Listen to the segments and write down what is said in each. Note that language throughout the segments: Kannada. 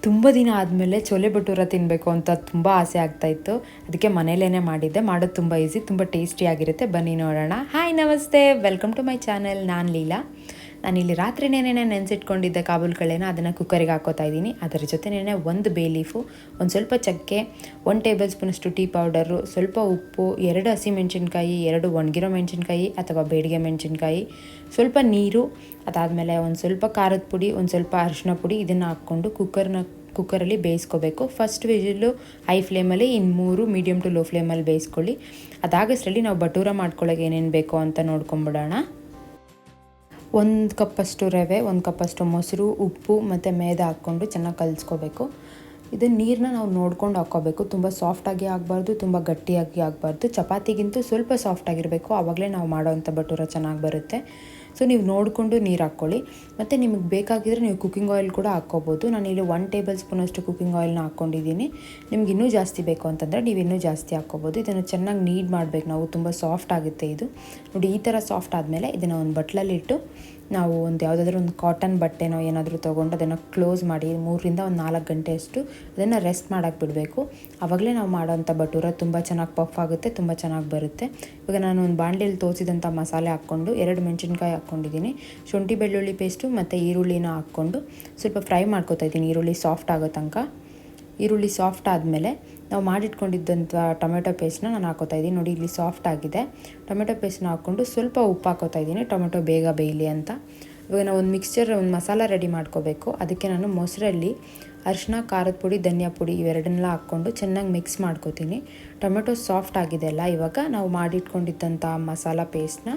ತುಂಬ ದಿನ ಆದಮೇಲೆ ಚೋಲೆ ಭಟೂರ ತಿನ್ನಬೇಕು ಅಂತ ತುಂಬ ಆಸೆ ಆಗ್ತಾಯಿತ್ತು. ಅದಕ್ಕೆ ಮನೇಲೇ ಮಾಡಿದ್ದೆ. ಮಾಡೋದು ತುಂಬ ಈಸಿ, ತುಂಬ ಟೇಸ್ಟಿಯಾಗಿರುತ್ತೆ. ಬನ್ನಿ ನೋಡೋಣ. ಹಾಯ್ ನಮಸ್ತೆ, ವೆಲ್ಕಮ್ ಟು ಮೈ ಚಾನೆಲ್. ನಾನು ಲೀಲಾ. ನಾನಿಲ್ಲಿ ರಾತ್ರಿನೇ ನೆನೆಸಿಟ್ಕೊಂಡಿದ್ದೆ ಕಾಬೂಲ್ ಕಳ್ಳೆನ, ಅದನ್ನು ಕುಕ್ಕರಿಗೆ ಹಾಕೋತಾ ಇದ್ದೀನಿ. ಅದರ ಜೊತೆನೇ ಒಂದು ಬೇ ಲೀಫು, ಒಂದು ಸ್ವಲ್ಪ ಚಕ್ಕೆ, 1 ಟೇಬಲ್ ಸ್ಪೂನಷ್ಟು ಟೀ ಪೌಡರು, ಸ್ವಲ್ಪ ಉಪ್ಪು, 2 ಹಸಿಮೆಣಸಿನ್ಕಾಯಿ, 2 ಒಣಗಿರೋ ಮೆಣಸಿನ್ಕಾಯಿ ಅಥವಾ ಬೇಡಿಗೆ ಮೆಣಸಿನ್ಕಾಯಿ, ಸ್ವಲ್ಪ ನೀರು, ಅದಾದಮೇಲೆ ಒಂದು ಸ್ವಲ್ಪ ಖಾರದ ಪುಡಿ, ಒಂದು ಸ್ವಲ್ಪ ಅರಿಶಿನ ಪುಡಿ, ಇದನ್ನು ಹಾಕ್ಕೊಂಡು ಕುಕ್ಕರಲ್ಲಿ ಬೇಯಿಸ್ಕೋಬೇಕು. ಫಸ್ಟ್ ವಿಜಿಲು ಹೈ ಫ್ಲೇಮಲ್ಲಿ, ಇನ್ನು 3 ಮೀಡಿಯಮ್ ಟು ಲೋ ಫ್ಲೇಮಲ್ಲಿ ಬೇಯಿಸ್ಕೊಳ್ಳಿ. ಅದಾಗಷ್ಟರಲ್ಲಿ ನಾವು ಭಟೂರ ಮಾಡ್ಕೊಳ್ಳೋಕೆ ಏನೇನು ಬೇಕೋ ಅಂತ ನೋಡ್ಕೊಂಬಿಡೋಣ. 1 ಕಪ್ಪಷ್ಟು ರವೆ, 1 ಕಪ್ಪಷ್ಟು ಮೊಸರು, ಉಪ್ಪು ಮತ್ತು ಮೈದಾ ಹಾಕ್ಕೊಂಡು ಚೆನ್ನಾಗಿ ಕಲಿಸ್ಕೋಬೇಕು. ಇದು ನೀರನ್ನ ನಾವು ನೋಡ್ಕೊಂಡು ಹಾಕ್ಕೋಬೇಕು. ತುಂಬ ಸಾಫ್ಟಾಗಿ ಆಗಬಾರ್ದು, ತುಂಬ ಗಟ್ಟಿಯಾಗಿ ಆಗಬಾರ್ದು. ಚಪಾತಿಗಿಂತೂ ಸ್ವಲ್ಪ ಸಾಫ್ಟಾಗಿರಬೇಕು, ಆವಾಗಲೇ ನಾವು ಮಾಡೋವಂಥ ಭಟೂರ ಚೆನ್ನಾಗಿ ಬರುತ್ತೆ. ಸೊ ನೀವು ನೋಡಿಕೊಂಡು ನೀರು ಹಾಕ್ಕೊಳ್ಳಿ. ಮತ್ತು ನಿಮಗೆ ಬೇಕಾಗಿದ್ದರೆ ನೀವು ಕುಕ್ಕಿಂಗ್ ಆಯಿಲ್ ಕೂಡ ಹಾಕ್ಕೋಬೋದು. ನಾನಿಲ್ಲಿ 1 ಟೇಬಲ್ ಸ್ಪೂನಷ್ಟು ಕುಕ್ಕಿಂಗ್ ಆಯಿಲ್ನ ಹಾಕ್ಕೊಂಡಿದ್ದೀನಿ. ನಿಮ್ಗೆ ಇನ್ನೂ ಜಾಸ್ತಿ ಬೇಕು ಅಂತಂದರೆ ನೀವು ಇನ್ನೂ ಜಾಸ್ತಿ ಹಾಕ್ಕೋಬೋದು. ಇದನ್ನು ಚೆನ್ನಾಗಿ ನೀಡ್ ಮಾಡಬೇಕು ನಾವು, ತುಂಬ ಸಾಫ್ಟ್ ಆಗುತ್ತೆ ಇದು. ನೋಡಿ, ಈ ಥರ ಸಾಫ್ಟ್ ಆದಮೇಲೆ ಇದನ್ನು ಒಂದು ಬಟ್ಲಲ್ಲಿಟ್ಟು ನಾವು ಯಾವುದಾದ್ರೂ ಒಂದು ಕಾಟನ್ ಬಟ್ಟೆನೋ ಏನಾದರೂ ತೊಗೊಂಡು ಅದನ್ನು ಕ್ಲೋಸ್ ಮಾಡಿ 3 ರಿಂದ 4 ಗಂಟೆಯಷ್ಟು ಅದನ್ನು ರೆಸ್ಟ್ ಮಾಡೋಕ್ಕೆ ಬಿಡಬೇಕು. ಆವಾಗಲೇ ನಾವು ಮಾಡೋವಂಥ ಭಟೂರ ತುಂಬ ಚೆನ್ನಾಗಿ ಪಫ್ ಆಗುತ್ತೆ, ತುಂಬ ಚೆನ್ನಾಗಿ ಬರುತ್ತೆ. ಇವಾಗ ನಾನು ಒಂದು ಬಾಣಲೆಯಲ್ಲಿ ತೋರಿಸಿದಂಥ ಮಸಾಲೆ ಹಾಕ್ಕೊಂಡು 2 ಮೆಣಸಿನ್ಕಾಯಿ ಹಾಕ್ಕೊಂಡಿದ್ದೀನಿ, ಶುಂಠಿ ಬೆಳ್ಳುಳ್ಳಿ ಪೇಸ್ಟು ಮತ್ತು ಈರುಳ್ಳಿನ ಹಾಕ್ಕೊಂಡು ಸ್ವಲ್ಪ ಫ್ರೈ ಮಾಡ್ಕೊತಾ ಇದ್ದೀನಿ, ಈರುಳ್ಳಿ ಸಾಫ್ಟ್ ಆಗೋ ತನಕ. ಈರುಳ್ಳಿ ಸಾಫ್ಟ್ ಆದಮೇಲೆ ನಾವು ಮಾಡಿಟ್ಕೊಂಡಿದ್ದಂಥ ಟೊಮೆಟೊ ಪೇಸ್ಟ್ನ ನಾನು ಹಾಕೋತಾ ಇದ್ದೀನಿ. ನೋಡಿ, ಇಲ್ಲಿ ಸಾಫ್ಟ್ ಆಗಿದೆ. ಟೊಮೆಟೊ ಪೇಸ್ಟ್ನ ಹಾಕ್ಕೊಂಡು ಸ್ವಲ್ಪ ಉಪ್ಪು ಹಾಕೋತಾ ಇದ್ದೀನಿ, ಟೊಮೆಟೊ ಬೇಗ ಬೇಯಲಿ ಅಂತ. ಇವಾಗ ನಾವು ಒಂದು ಮಸಾಲ ರೆಡಿ ಮಾಡ್ಕೋಬೇಕು. ಅದಕ್ಕೆ ನಾನು ಮೊಸರಲ್ಲಿ ಅರಿಶಿನ, ಖಾರದ ಪುಡಿ, ಧನಿಯಾ ಪುಡಿ ಇವೆರಡನ್ನೆಲ್ಲ ಹಾಕ್ಕೊಂಡು ಚೆನ್ನಾಗಿ ಮಿಕ್ಸ್ ಮಾಡ್ಕೋತೀನಿ. ಟೊಮೆಟೊ ಸಾಫ್ಟ್ ಆಗಿದೆ ಅಲ್ಲ, ಇವಾಗ ನಾವು ಮಾಡಿಟ್ಕೊಂಡಿದ್ದಂಥ ಮಸಾಲ ಪೇಸ್ಟ್ನ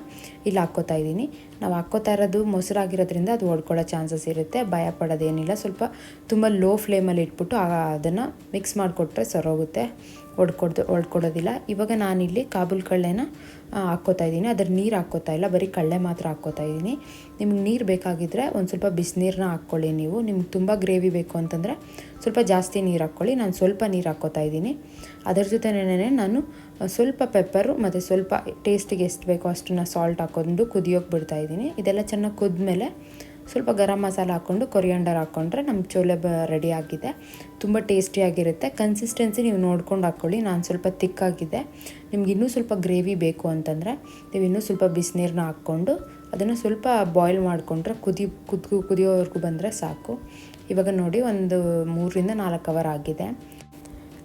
ಇಲ್ಲಿ ಹಾಕ್ಕೋತಾ ಇದ್ದೀನಿ. ನಾವು ಹಾಕ್ಕೋತಾ ಇರೋದು ಮೊಸರಾಗಿರೋದ್ರಿಂದ ಅದು ಒಡ್ಕೊಳ್ಳೋ ಚಾನ್ಸಸ್ ಇರುತ್ತೆ, ಭಯ ಪಡೋದೇನಿಲ್ಲ. ಸ್ವಲ್ಪ ತುಂಬ ಲೋ ಫ್ಲೇಮಲ್ಲಿ ಇಟ್ಬಿಟ್ಟು ಅದನ್ನು ಮಿಕ್ಸ್ ಮಾಡಿಕೊಟ್ರೆ ಸರೋಗುತ್ತೆ, ಒಡ್ಕೊಡೋದಿಲ್ಲ. ಇವಾಗ ನಾನಿಲ್ಲಿ ಕಾಬೂಲ್ ಕಳ್ಳೆನ ಹಾಕ್ಕೋತಾ ಇದ್ದೀನಿ. ಅದ್ರ ನೀರು ಹಾಕ್ಕೋತಾ ಇಲ್ಲ, ಬರೀ ಕಳ್ಳೆ ಮಾತ್ರ ಹಾಕ್ಕೋತಾ ಇದ್ದೀನಿ. ನಿಮ್ಗೆ ನೀರು ಬೇಕಾಗಿದ್ದರೆ ಒಂದು ಸ್ವಲ್ಪ ಬಿಸಿನೀರನ್ನ ಹಾಕ್ಕೊಳ್ಳಿ ನೀವು. ನಿಮ್ಗೆ ತುಂಬ ಗ್ರೇವಿ ಬೇಕು ಅಂತಂದರೆ ಸ್ವಲ್ಪ ಜಾಸ್ತಿ ನೀರು ಹಾಕ್ಕೊಳ್ಳಿ. ನಾನು ಸ್ವಲ್ಪ ನೀರು ಹಾಕ್ಕೋತಾ ಇದ್ದೀನಿ. ಅದರ ಜೊತೆನೇ ನಾನು ಸ್ವಲ್ಪ ಪೆಪ್ಪರು ಮತ್ತು ಸ್ವಲ್ಪ ಟೇಸ್ಟಿಗೆ ಎಷ್ಟು ಬೇಕೋ ಅಷ್ಟನ್ನು ಸಾಲ್ಟ್ ಹಾಕ್ಕೊಂಡು ಕುದಿಯೋಕೆ ಬಿಡ್ತಾಯಿದ್ದೀನಿ. ಇದೆಲ್ಲ ಚೆನ್ನಾಗಿ ಕುದ್ಮೇಲೆ ಸ್ವಲ್ಪ ಗರಂ ಮಸಾಲ ಹಾಕ್ಕೊಂಡು ಕೊರಿಯಾಂಡರ್ ಹಾಕ್ಕೊಂಡ್ರೆ ನಮ್ಮ ಚೋಲೆ ರೆಡಿ ಆಗಿದೆ. ತುಂಬ ಟೇಸ್ಟಿಯಾಗಿರುತ್ತೆ. ಕನ್ಸಿಸ್ಟೆನ್ಸಿ ನೀವು ನೋಡ್ಕೊಂಡು ಹಾಕ್ಕೊಳ್ಳಿ. ನಾನು ಸ್ವಲ್ಪ ತಿಕ್ಕಾಗಿದೆ. ನಿಮ್ಗೆ ಇನ್ನೂ ಸ್ವಲ್ಪ ಗ್ರೇವಿ ಬೇಕು ಅಂತಂದರೆ ನೀವು ಇನ್ನೂ ಸ್ವಲ್ಪ ಬಿಸಿನೀರನ್ನ ಹಾಕ್ಕೊಂಡು ಅದನ್ನು ಸ್ವಲ್ಪ ಬಾಯ್ಲ್ ಮಾಡಿಕೊಂಡ್ರೆ ಕುದಿಯೋವರೆಗೂ ಬಂದರೆ ಸಾಕು. ಇವಾಗ ನೋಡಿ, ಒಂದು 3 ರಿಂದ 4 ಅವರ್ ಆಗಿದೆ.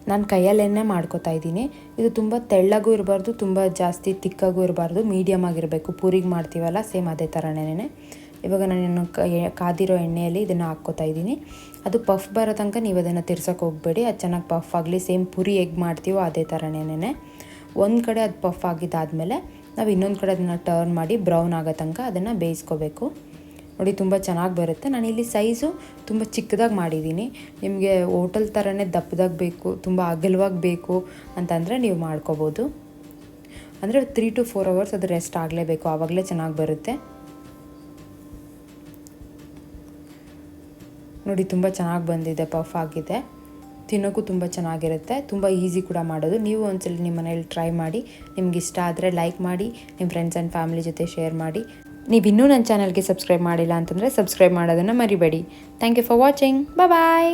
ನಾನು ಕೈಯಲ್ಲೇ ಮಾಡ್ಕೋತಾ ಇದ್ದೀನಿ. ಇದು ತುಂಬ ತೆಳ್ಳಗೂ ಇರಬಾರ್ದು, ತುಂಬ ಜಾಸ್ತಿ ತಿಕ್ಕಾಗೂ ಇರಬಾರ್ದು, ಮೀಡಿಯಮ್ ಆಗಿರಬೇಕು. ಪೂರಿಗೆ ಮಾಡ್ತೀವಲ್ಲ, ಸೇಮ್ ಅದೇ ಥರನೇ. ಇವಾಗ ನಾನು ಕಾದಿರೋ ಎಣ್ಣೆಯಲ್ಲಿ ಇದನ್ನು ಹಾಕ್ಕೋತಾ ಇದ್ದೀನಿ. ಅದು ಪಫ್ ಬರೋ ತನಕ ನೀವು ಅದನ್ನು ತಿರ್ಸೋಕೆ ಹೋಗಬೇಡಿ, ಅದು ಚೆನ್ನಾಗಿ ಪಫ್ ಆಗಲಿ. ಸೇಮ್ ಪುರಿ ಹೇಗೆ ಮಾಡ್ತೀವೋ ಅದೇ ಥರನೇ. ಒಂದು ಕಡೆ ಅದು ಪಫ್ ಆಗಿದ್ದಾದಮೇಲೆ ನಾವು ಇನ್ನೊಂದು ಕಡೆ ಅದನ್ನು ಟರ್ನ್ ಮಾಡಿ ಬ್ರೌನ್ ಆಗೋ ತನಕ ಅದನ್ನು ಬೇಯಿಸ್ಕೋಬೇಕು. ನೋಡಿ, ತುಂಬ ಚೆನ್ನಾಗಿ ಬರುತ್ತೆ. ನಾನಿಲ್ಲಿ ಸೈಜು ತುಂಬ ಚಿಕ್ಕದಾಗಿ ಮಾಡಿದ್ದೀನಿ. ನಿಮಗೆ ಹೋಟೆಲ್ ಥರನೇ ದಪ್ಪದಾಗಿ ಬೇಕು, ತುಂಬ ಅಗಲವಾಗಿ ಬೇಕು ಅಂತಂದರೆ ನೀವು ಮಾಡ್ಕೋಬೋದು. ಅಂದರೆ 3 to 4 ಅವರ್ಸ್ ಅದು ರೆಸ್ಟ್ ಆಗಲೇಬೇಕು, ಆವಾಗಲೇ ಚೆನ್ನಾಗಿ ಬರುತ್ತೆ. ನೋಡಿ, ತುಂಬ ಚೆನ್ನಾಗಿ ಬಂದಿದೆ, ಪಫ್ ಆಗಿದೆ. ತಿನ್ನೋಕ್ಕೂ ತುಂಬ ಚೆನ್ನಾಗಿರುತ್ತೆ, ತುಂಬ ಈಸಿ ಕೂಡ ಮಾಡೋದು. ನೀವು ಒಂದ್ಸಲ ನಿಮ್ಮ ಮನೇಲಿ ಟ್ರೈ ಮಾಡಿ. ನಿಮ್ಗೆ ಇಷ್ಟ ಆದರೆ ಲೈಕ್ ಮಾಡಿ, ನಿಮ್ಮ ಫ್ರೆಂಡ್ಸ್ ಆ್ಯಂಡ್ ಫ್ಯಾಮಿಲಿ ಜೊತೆ ಶೇರ್ ಮಾಡಿ. ನೀವು ಇನ್ನೂ ನನ್ನ ಚಾನಲ್ಗೆ ಸಬ್ಸ್ಕ್ರೈಬ್ ಮಾಡಿಲ್ಲ ಅಂತಂದರೆ ಸಬ್ಸ್ಕ್ರೈಬ್ ಮಾಡೋದನ್ನು ಮರಿಬೇಡಿ. Thank you for watching. Bye.